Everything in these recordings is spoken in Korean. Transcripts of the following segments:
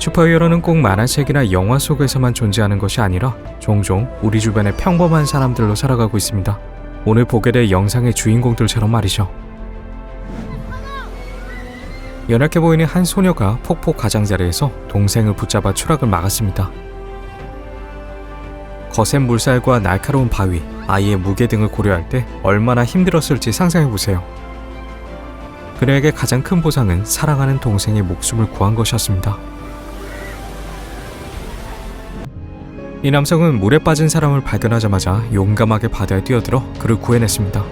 슈퍼히어로는 꼭 만화책이나 영화 속에서만 존재하는 것이 아니라 종종 우리 주변의 평범한 사람들로 살아가고 있습니다. 오늘 보게 될 영상의 주인공들처럼 말이죠. 연약해 보이는 한 소녀가 폭포 가장자리에서 동생을 붙잡아 추락을 막았습니다. 거센 물살과 날카로운 바위, 아이의 무게 등을 고려할 때 얼마나 힘들었을지 상상해보세요. 그녀에게 가장 큰 보상은 사랑하는 동생의 목숨을 구한 것이었습니다. 이 남성은 물에 빠진 사람을 발견하자마자 용감하게 바다에 뛰어들어 그를 구해냈습니다.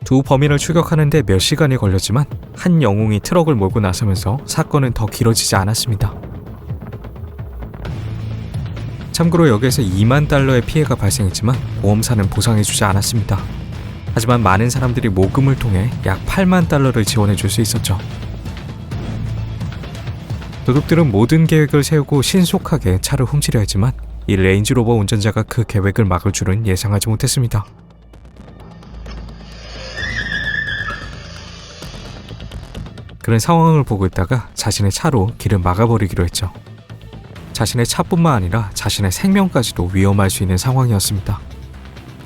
두 범인을 추격하는 데 몇 시간이 걸렸지만 한 영웅이 트럭을 몰고 나서면서 사건은 더 길어지지 않았습니다. 참고로 여기에서 2만 달러의 피해가 발생했지만 보험사는 보상해주지 않았습니다. 하지만 많은 사람들이 모금을 통해 약 8만 달러를 지원해줄 수 있었죠. 도둑들은 모든 계획을 세우고 신속하게 차를 훔치려 했지만 이 레인지로버 운전자가 그 계획을 막을 줄은 예상하지 못했습니다. 그는 상황을 보고 있다가 자신의 차로 길을 막아버리기로 했죠. 자신의 차뿐만 아니라 자신의 생명까지도 위험할 수 있는 상황이었습니다.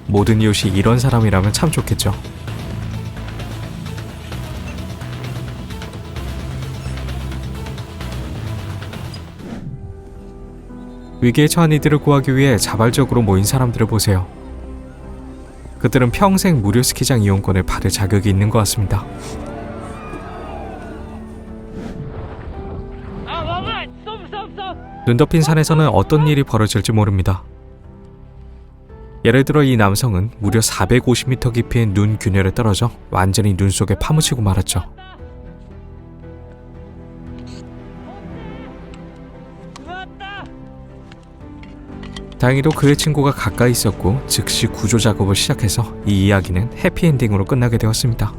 모든 이웃이 이런 사람이라면 참 좋겠죠. 위기에 처한 이들을 구하기 위해 자발적으로 모인 사람들을 보세요. 그들은 평생 무료 스키장 이용권을 받을 자격이 있는 것 같습니다. 눈 덮인 산에서는 어떤 일이 벌어질지 모릅니다. 예를 들어 이 남성은 무려 450m 깊이의 눈 균열에 떨어져 완전히 눈 속에 파묻히고 말았죠. 다행히도 그의 친구가 가까이 있었고 즉시 구조 작업을 시작해서 이 이야기는 해피엔딩으로 끝나게 되었습니다.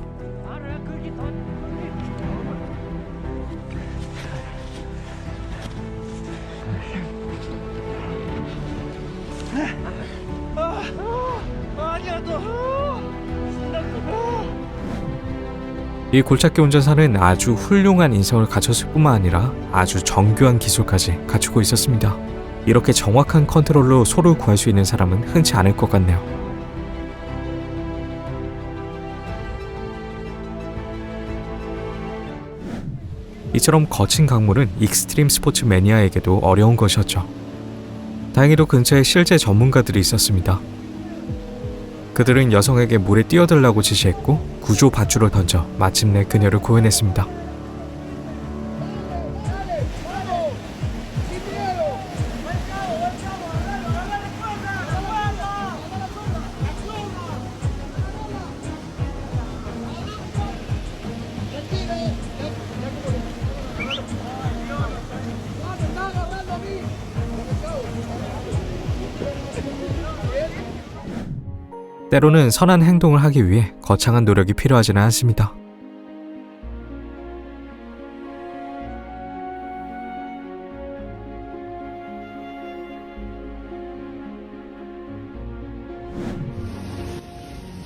이 골짜기 운전사는 아주 훌륭한 인성을 갖췄을 뿐만 아니라 아주 정교한 기술까지 갖추고 있었습니다. 이렇게 정확한 컨트롤로 소를 구할 수 있는 사람은 흔치 않을 것 같네요. 이처럼 거친 강물은 익스트림 스포츠 매니아에게도 어려운 것이었죠. 다행히도 근처에 실제 전문가들이 있었습니다. 그들은 여성에게 물에 뛰어들라고 지시했고 구조 밧줄을 던져 마침내 그녀를 구해냈습니다. 때로는 선한 행동을 하기 위해 거창한 노력이 필요하지는 않습니다.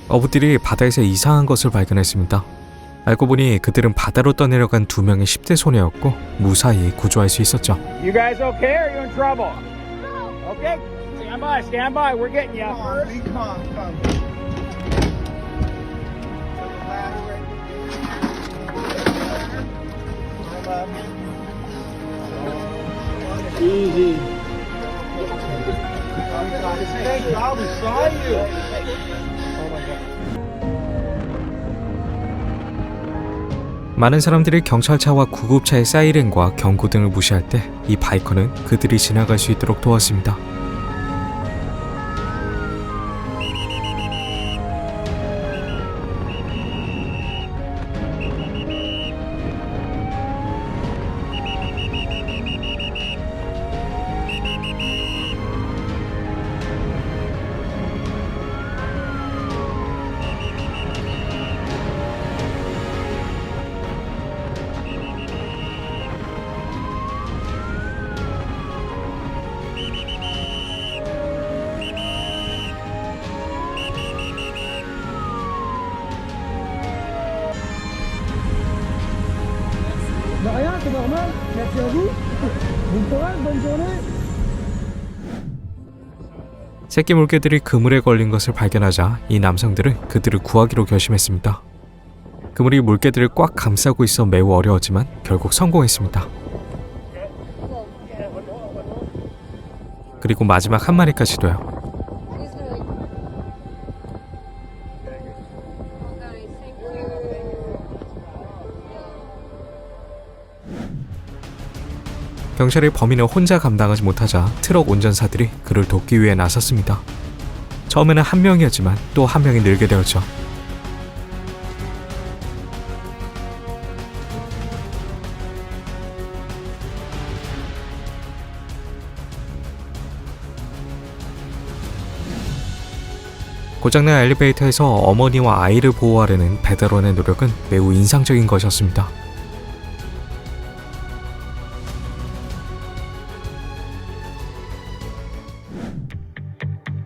어부들이 바다에서 이상한 것을 발견했습니다. 알고 보니 그들은 바다로 떠내려간 2명의 10대 소녀였고 무사히 구조할 수 있었죠. You guys okay or are you in trouble? Okay. Stand by. We're getting you. Come on. Easy. I saw you. 많은 사람들이 경찰차와 구급차의 사이렌과 경고등을 무시할 때 이 바이커는 그들이 지나갈 수 있도록 도왔습니다. 새끼 물개들이 그물에 걸린 것을 발견하자 이 남성들은 그들을 구하기로 결심했습니다. 그물이 물개들을 꽉 감싸고 있어 매우 어려웠지만 결국 성공했습니다. 그리고 마지막 한 마리까지도요. 경찰이 범인을 혼자 감당하지 못하자 트럭 운전사들이 그를 돕기 위해 나섰습니다. 처음에는 한 명이었지만 또 한 명이 늘게 되었죠. 고장난 엘리베이터에서 어머니와 아이를 보호하려는 베테랑의 노력은 매우 인상적인 것이었습니다.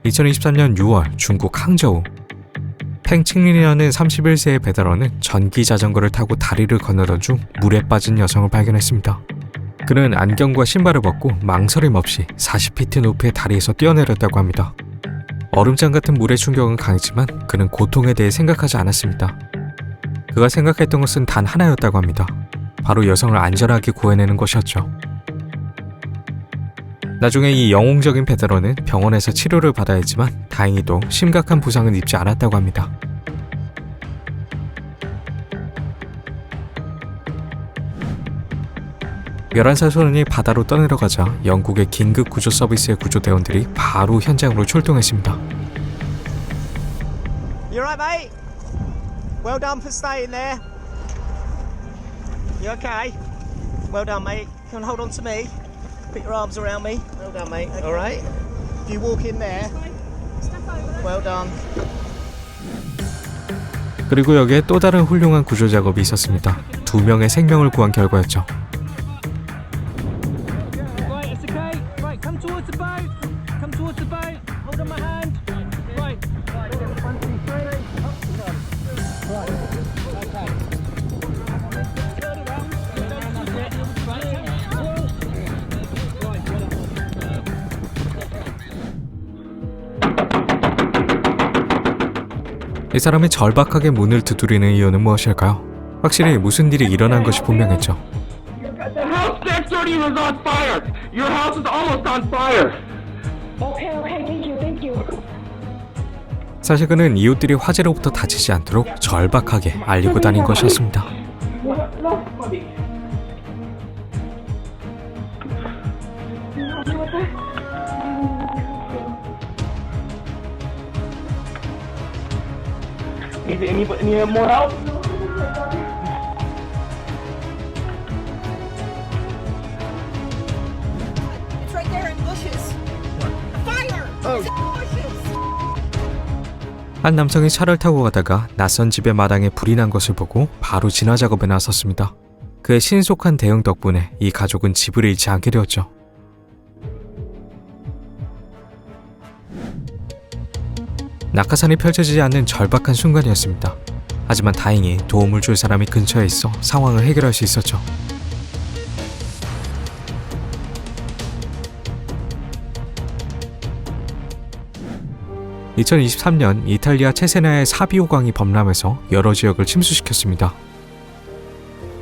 (2023년 6월) 중국 항저우. 팽칭린이라는 31세의 베테랑은 전기 자전거를 타고 다리를 건너던 중 물에 빠진 여성을 발견했습니다. 그는 안경과 신발을 벗고 망설임 없이 40피트 높이의 다리에서 뛰어내렸다고 합니다. 얼음장 같은 물의 충격은 강했지만 그는 고통에 대해 생각하지 않았습니다. 그가 생각했던 것은 단 하나였다고 합니다. 바로 여성을 안전하게 구해내는 것이었죠. 나중에 이 영웅적인 베테랑은 병원에서 치료를 받아야 했지만 다행히도 심각한 부상은 입지 않았다고 합니다. (11살) 소년이 바다로 떠내려가자 영국의 긴급 구조 서비스의 구조대원들이 바로 현장으로 출동했습니다. You alright, mate? Well done for staying there. You okay? Well done, mate. Come and hold on to me. Put your arms around me. Well done, mate. Okay. Alright? If you walk in there. Well done. 그리고 여기에 또 다른 훌륭한 구조 작업이 있었습니다. 2명의 생명을 구한 결과였죠. Right, it's okay. Right, come towards the boat. Come towards the boat. Hold on my hand. Right. Right. 1, 2, 3. Up you go. Right. Okay. Turn around. That's it. Right. 이 사람이 절박하게 문을 두드리는 이유는 무엇일까요? 확실히 무슨 일이 일어난 것이 분명했죠. The house next door to you is on fire. Your house is almost on fire. Okay, thank you. 사실 그는 이웃들이 화재로부터 다치지 않도록 절박하게 알리고 다닌 것이었습니다. Need more help? It's right there in bushes. Fire! It's in bushes. 한 남성이 차를 타고 가다가 낯선 집의 마당에 불이 난 것을 보고 바로 진화 작업에 나섰습니다. 그의 신속한 대응 덕분에 이 가족은 집을 잃지 않게 되었죠. 낙하산이 펼쳐지지 않는 절박한 순간이었습니다. 하지만 다행히 도움을 줄 사람이 근처에 있어 상황을 해결할 수 있었죠. (2023년) 이탈리아 체세나의 사비호강이 범람해서 여러 지역을 침수시켰습니다.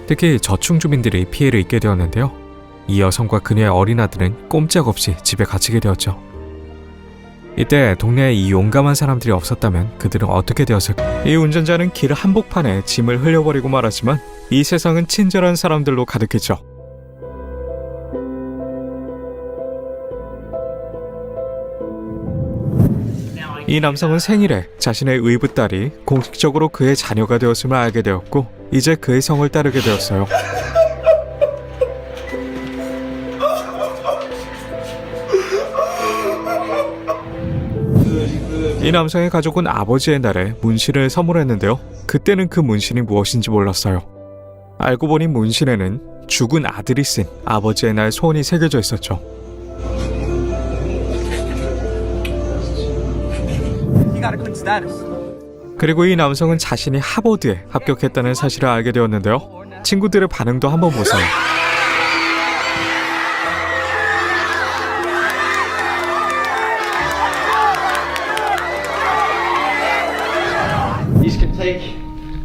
특히 저층 주민들이 피해를 입게 되었는데요. 이 여성과 그녀의 어린 아들은 꼼짝없이 집에 갇히게 되었죠. 이때 동네에 이 용감한 사람들이 없었다면 그들은 어떻게 되었을까? 이 운전자는 길 한복판에 짐을 흘려버리고 말았지만 이 세상은 친절한 사람들로 가득했죠. 이 남성은 생일에 자신의 의붓딸이 공식적으로 그의 자녀가 되었음을 알게 되었고 이제 그의 성을 따르게 되었어요. 이 남성의 가족은 아버지의 날에 문신을 선물했는데요. 그때는 그 문신이 무엇인지 몰랐어요. 알고 보니 문신에는 죽은 아들이 쓴 아버지의 날 소원이 새겨져 있었죠. 그리고 이 남성은 자신이 하버드에 합격했다는 사실을 알게 되었는데요. 친구들의 반응도 한번 보세요.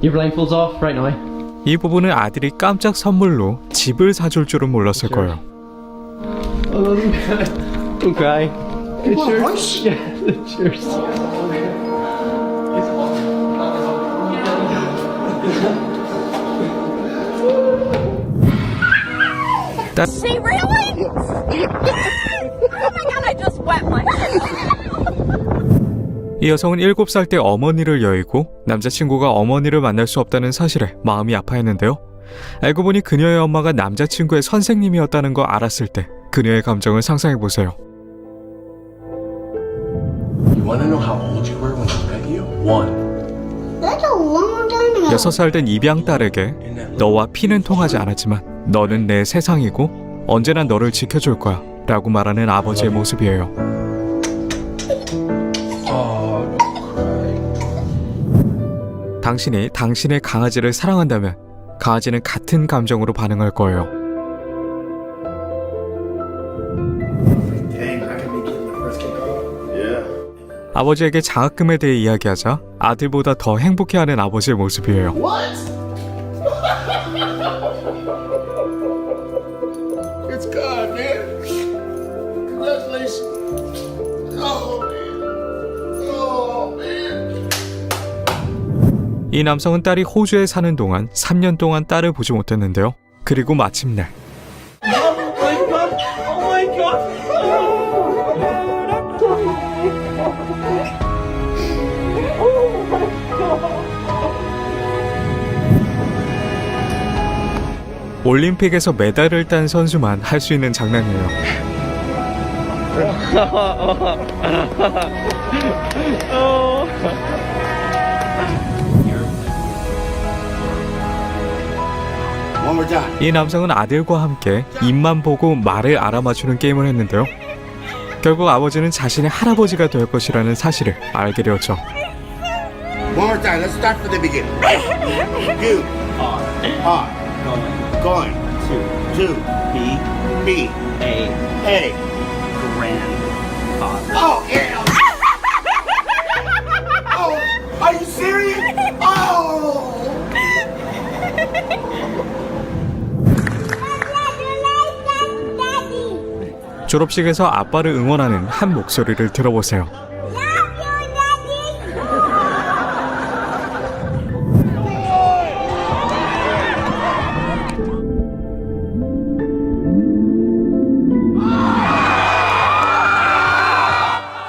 Your blindfolds off right now. 이 부분은 아들이 깜짝 선물로 집을 사줄 줄은 몰랐을 거예요. Don't cry. It's yours. Yeah, it's yours. She really? Oh my god, I just wet myself. 이 여성은 7살 때 어머니를 여의고 남자친구가 어머니를 만날 수 없다는 사실에 마음이 아파했는데요. 알고 보니 그녀의 엄마가 남자친구의 선생님이었다는 거 알았을 때 그녀의 감정을 상상해보세요. You want to know how old you were when I met you? 1. That's a long time ago. 6살 된 입양딸에게 너와 피는 통하지 않았지만 너는 내 세상이고 언제나 너를 지켜줄 거야 라고 말하는 아버지의 모습이에요. Oh, don't cry. 당신이 당신의 강아지를 사랑한다면 강아지는 같은 감정으로 반응할 거예요. Dang, I can make it the first game. Yeah. 아버지에게 장학금에 대해 이야기하자 아들보다 더 행복해하는 아버지의 모습이에요. What? It's God, man. Congratulations. Oh, man. Oh, man. 이 남성은 딸이 호주에 사는 동안 3년 동안 딸을 보지 못했는데요. 그리고 마침내 올림픽에서 메달을 딴 선수만 할 수 있는 장난이에요. One more time. 이 남성은 아들과 함께 입만 보고 말을 알아맞추는 게임을 했는데요. 결국 아버지는 자신의 할아버지가 될 것이라는 사실을 알게 되었죠. One more time. Let's start from the beginning. You are going to be a grandfather. Oh, yeah. Oh, are you serious? Oh. 졸업식에서 아빠를 응원하는 한 목소리를 들어보세요.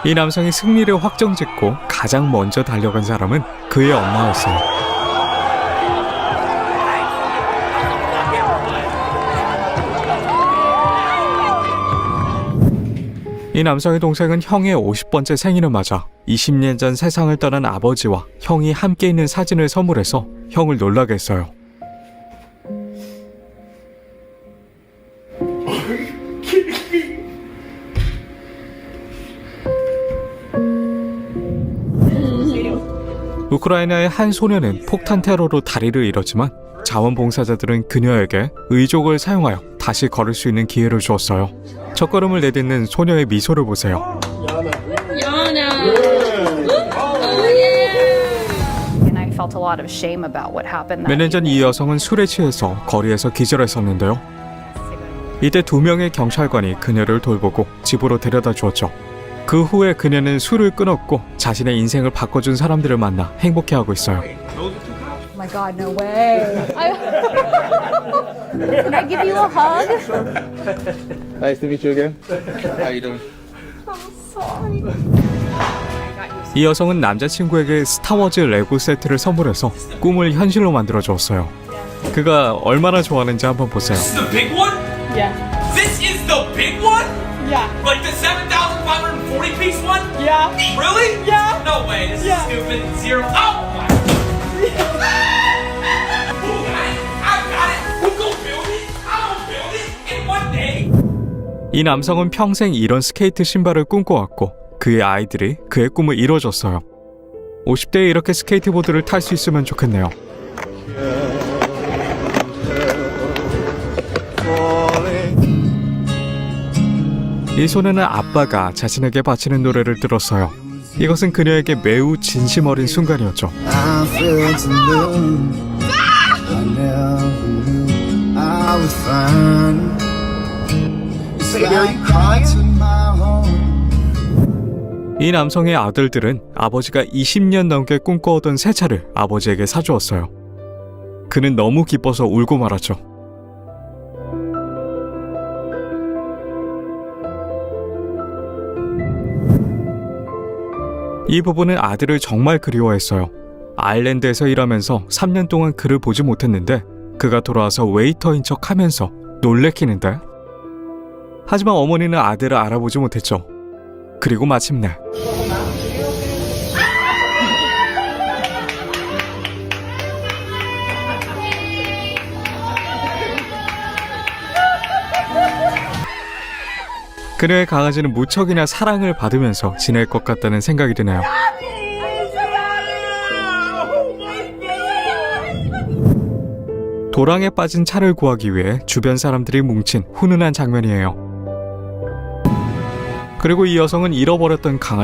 이 남성이 승리를 확정짓고 가장 먼저 달려간 사람은 그의 엄마였어요. 이 남성의 동생은 형의 50번째 생일을 맞아 20년 전 세상을 떠난 아버지와 형이 함께 있는 사진을 선물해서 형을 놀라게 했어요. 우크라이나의 한 소녀는 폭탄 테러로 다리를 잃었지만 자원봉사자들은 그녀에게 의족을 사용하여 다시 걸을 수 있는 기회를 주었어요. 첫걸음을 내딛는 소녀의 미소를 보세요. And I felt a lot of shame about what happened. 몇 년 전 이 여성은 술에 취해서 거리에서 기절했었는데요. 이때 2명의 경찰관이 그녀를 돌보고 집으로 데려다 주었죠. 그 후에 그녀는 술을 끊었고 자신의 인생을 바꿔준 사람들을 만나 행복해하고 있어요. Oh my God, no way. Can I give you a hug? Nice to meet you again. How you doing? 이 여성은 남자친구에게 스타워즈 레고 세트를 선물해서 꿈을 현실로 만들어 주었어요. 그가 얼마나 좋아하는지 한번 보세요. This is the big one? Yeah. This is the big one? Yeah. Like the 7,540 piece one? Yeah. Really? Yeah. No way, this Yeah. is stupid. Zero. Oh my. I got it. We'll go build it. I'll build it in one day. 이 남성은 평생 이런 스케이트 신발을 꿈꿔왔고 그의 아이들이 그의 꿈을 이뤄줬어요. 50대에 이렇게 스케이트보드를 탈 수 있으면 좋겠네요. 이 소녀는 아빠가 자신에게 바치는 노래를 들었어요. 이것은 그녀에게 매우 진심 어린 순간이었죠. I feel to lose. I never knew I was fine. It's like crying to my home. 이 남성의 아들들은 아버지가 20년 넘게 꿈꿔오던 새 차를 아버지에게 사주었어요. 그는 너무 기뻐서 울고 말았죠. 이 부부는 아들을 정말 그리워했어요. 아일랜드에서 일하면서 3년 동안 그를 보지 못했는데 그가 돌아와서 웨이터인 척 하면서 놀래키는데, 하지만 어머니는 아들을 알아보지 못했죠. 그리고 마침내 그녀의 강아지는 무척이나 사랑을 받으면서 지낼 것 같다는 생각이 드네요. 도랑에 빠진 차를 구하기 위해 주변 사람들이 뭉친 훈훈한 장면이에요. 그리고 이 여성은 잃어버렸던 강아지